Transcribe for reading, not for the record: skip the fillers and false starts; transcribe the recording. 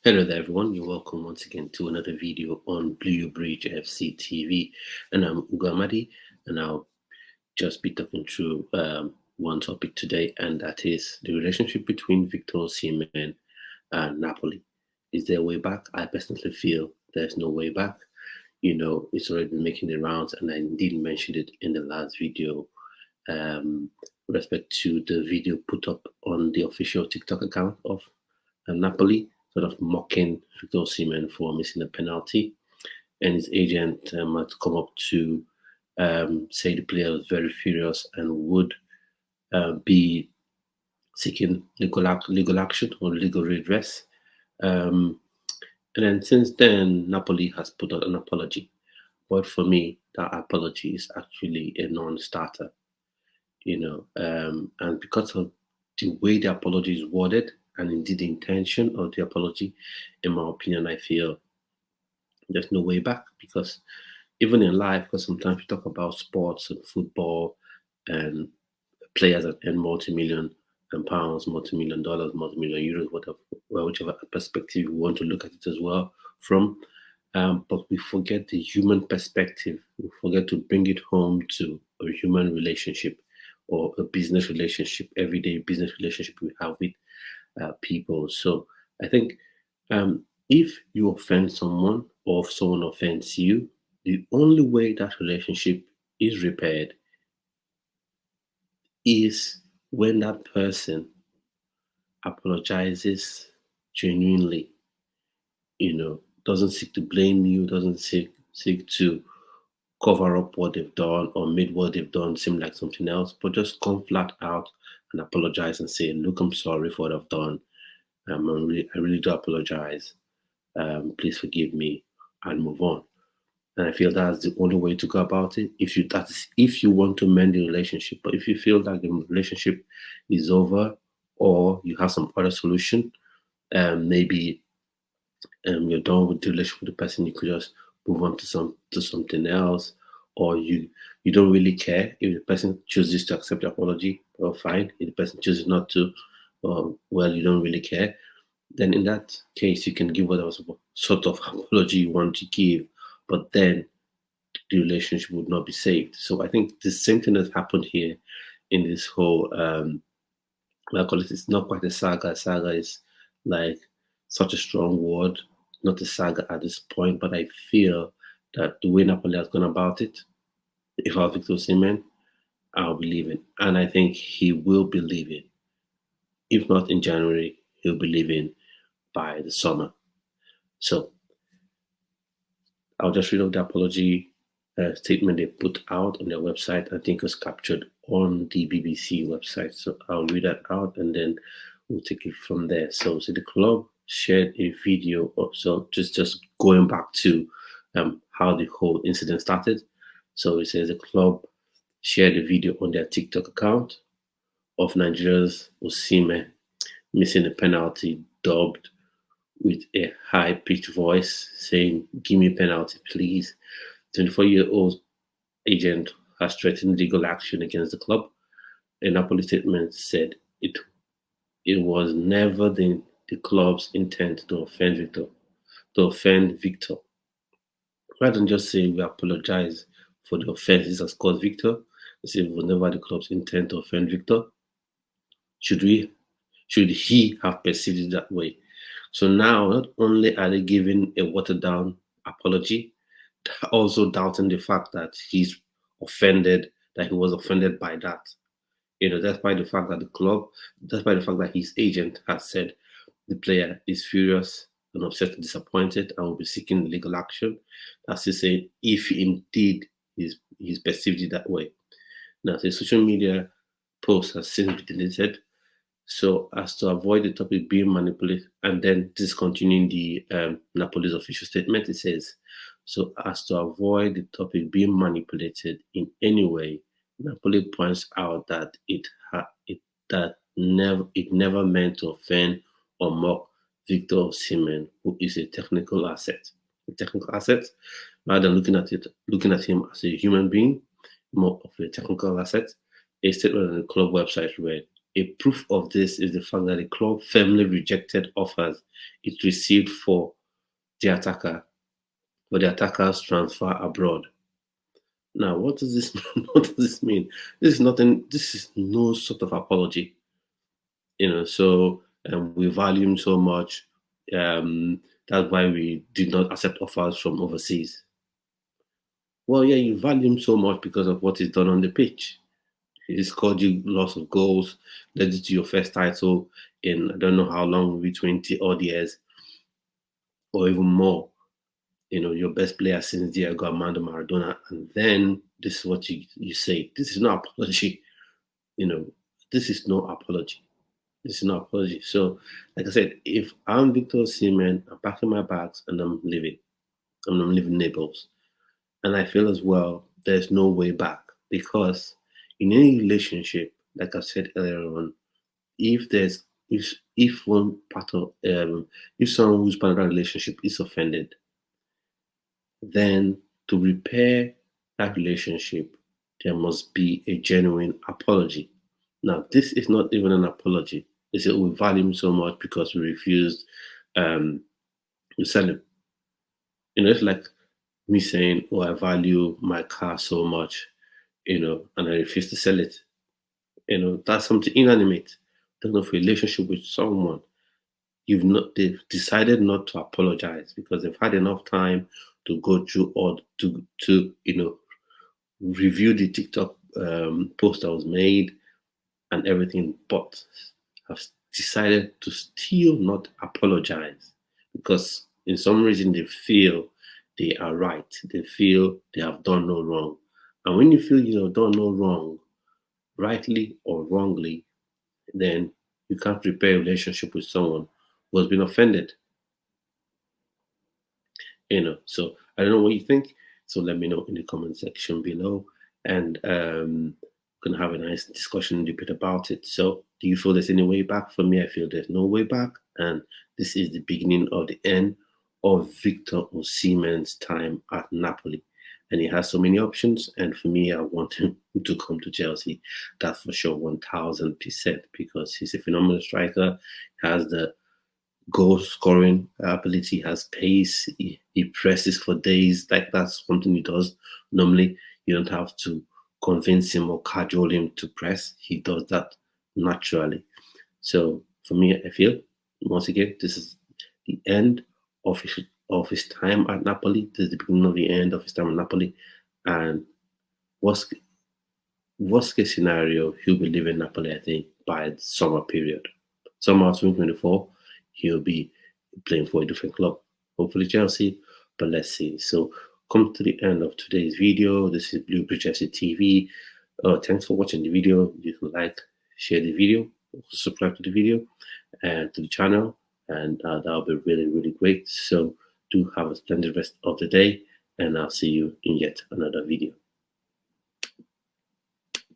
Hello there, everyone. You're welcome once again to another video on Blue Bridge FC TV. And I'm Ugamadi, and I'll just be talking through one topic today, and that is the relationship between Victor Osimhen and Napoli. Is there a way back? I personally feel there's no way back. It's already been making the rounds, and I did mention it in the last video um, with respect to the video put up on the official TikTok account of Napoli, sort of mocking Victor Osimhen for missing a penalty. And his agent had come up to say the player was very furious and would be seeking legal action or legal redress. Um, and then since then, Napoli has put out an apology. But for me, that apology is actually a non-starter. And because of the way the apology is worded and indeed the intention of the apology, in my opinion, I feel there's no way back, because even in life, because sometimes we talk about sports and football and players that earn multi-million and pounds, multi-million dollars, multi-million euros, whatever, whichever perspective you want to look at it as well from. But we forget the human perspective. We forget to bring it home to a human relationship or a business relationship, everyday business relationship we have with people. So I think if you offend someone or if someone offends you, the only way that relationship is repaired is when that person apologizes genuinely, doesn't seek to blame you, doesn't seek to cover up what they've done or made what they've done seem like something else, but just come flat out and apologize and say, "Look, I'm sorry for what I've done. I really do apologize. Please forgive me," and move on. And I feel that's the only way to go about it. If you want to mend the relationship, but if you feel that the relationship is over or you have some other solution, maybe you're done with the relationship with the person, you could just move on to something else, or you don't really care if the person chooses to accept the apology. Well, fine. If the person chooses not to, well, you don't really care. Then in that case, you can give whatever sort of apology you want to give, but then the relationship would not be saved. So I think the same thing has happened here in this whole I call it, it's not quite a saga. Saga is like such a strong word, not a saga at this point, but I feel that the way Napoli has gone about it, if I was Victor Osimhen, I'll be leaving. And I think he will be leaving. If not in January, he'll be leaving by the summer. So I'll just read out the apology statement they put out on their website. I think it was captured on the BBC website. So I'll read that out and then we'll take it from there. So the club shared a video of, so just going back to how the whole incident started. So it says the club shared a video on their TikTok account of Nigeria's Osimhen missing a penalty, dubbed with a high-pitched voice saying, "Give me a penalty, please." 24-year-old agent has threatened legal action against the club. A Napoli statement said it was never the club's intent to offend Victor. Rather than just saying we apologize for the offenses as caused Victor, they said it was never the club's intent to offend Victor. Should he have perceived it that way? So now, not only are they giving a watered down apology, they're also doubting the fact that he was offended by that. Despite the fact that his agent has said the player is furious and upset and disappointed and will be seeking legal action. That's to say, if indeed he's perceived it that way. Now, the social media post has since been deleted. So as to avoid the topic being manipulated, and then discontinuing the Napoli's official statement, it says, so as to avoid the topic being manipulated in any way, Napoli points out that it never meant to offend or mock Victor Osimhen, who is a technical asset. Rather than looking at him as a human being, more of a technical asset. A statement on the club website read, A proof of this is the fact that the club firmly rejected offers it received the attacker for the attacker's transfer abroad. Now, what does this what does this mean? This is nothing. This is no sort of apology, So we value him so much. That's why we did not accept offers from overseas. Well, yeah, you value him so much because of what he's done on the pitch. He's scored you lots of goals, led you to your first title in I don't know how long, maybe 20 odd years or even more. Your best player since Diego Armando Maradona, and then this is what you say. This is no apology. You know, this is no apology. This is no apology. So, like I said, if I'm Victor Osimhen, I'm packing my bags and I'm leaving. I'm leaving Naples. And I feel as well there's no way back because in any relationship, like I said earlier on, if there's if one part of if someone who's part of that relationship is offended, then to repair that relationship, there must be a genuine apology. Now, this is not even an apology. They say, we value him so much because we refused to sell him. It's like me saying, oh, I value my car so much, and I refuse to sell it. That's something inanimate. There's no relationship with someone. They've decided not to apologize because they've had enough time to go through or to review the TikTok post that was made and everything, but have decided to still not apologize because in some reason they feel they are right. They feel they have done no wrong. And when you feel you have done no wrong, rightly or wrongly, then you can't repair a relationship with someone who has been offended. So I don't know what you think. So let me know in the comment section below, and we're gonna have a nice discussion debate about it. So do you feel there's any way back? For me, I feel there's no way back, and this is the beginning of the end of Victor Osimhen's time at Napoli. And he has so many options, and for me, I want him to come to Chelsea. That's for sure, 1000%, because he's a phenomenal striker, has the goal scoring ability, has pace, he presses for days. Like that's something he does. Normally, you don't have to convince him or cajole him to press. He does that naturally. So for me, I feel once again, this is the end of his time at Napoli. This is the beginning of the end of his time at Napoli. And worst worst case scenario, he'll be leaving Napoli, I think, by the summer period. Summer 2024, he'll be playing for a different club, hopefully Chelsea, but let's see. So, come to the end of today's video. This is Blue Bridge FC TV. Thanks for watching the video. You can like, share the video, subscribe to the video and to the channel, and that'll be really, really great. So, do have a splendid rest of the day, and I'll see you in yet another video.